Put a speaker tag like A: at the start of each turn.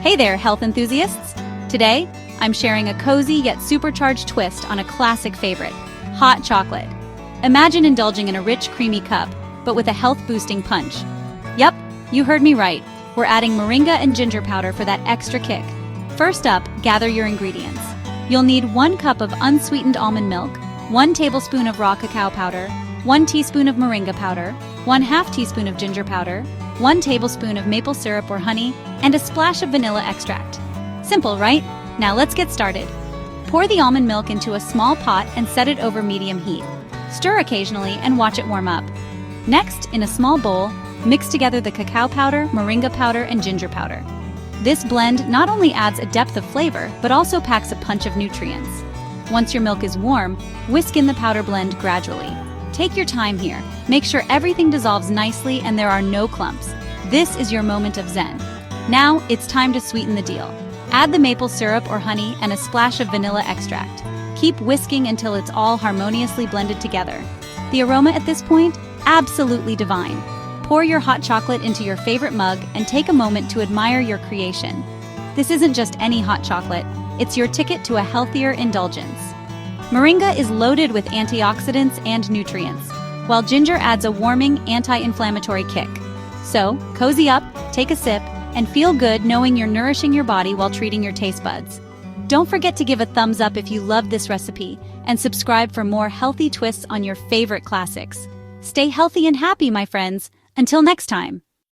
A: Hey there, health enthusiasts! Today, I'm sharing a cozy yet supercharged twist on a classic favorite, hot chocolate. Imagine indulging in a rich, creamy cup, but with a health-boosting punch. Yep, you heard me right. We're adding moringa and ginger powder for that extra kick. First up, gather your ingredients. You'll need 1 cup of unsweetened almond milk, 1 tablespoon of raw cacao powder, 1 teaspoon of moringa powder, 1/2 teaspoon of ginger powder, 1 tablespoon of maple syrup or honey, and a splash of vanilla extract. Simple, right? Now let's get started. Pour the almond milk into a small pot and set it over medium heat. Stir occasionally and watch it warm up. Next, in a small bowl, mix together the cacao powder, moringa powder, and ginger powder. This blend not only adds a depth of flavor, but also packs a punch of nutrients. Once your milk is warm, whisk in the powder blend gradually. Take your time here. Make sure everything dissolves nicely and there are no clumps. This is your moment of zen. Now, it's time to sweeten the deal. Add the maple syrup or honey and a splash of vanilla extract. Keep whisking until it's all harmoniously blended together. The aroma at this point? Absolutely divine. Pour your hot chocolate into your favorite mug and take a moment to admire your creation. This isn't just any hot chocolate, it's your ticket to a healthier indulgence. Moringa is loaded with antioxidants and nutrients, while ginger adds a warming, anti-inflammatory kick. So, cozy up, take a sip, and feel good knowing you're nourishing your body while treating your taste buds. Don't forget to give a thumbs up if you loved this recipe, and subscribe for more healthy twists on your favorite classics. Stay healthy and happy, my friends. Until next time.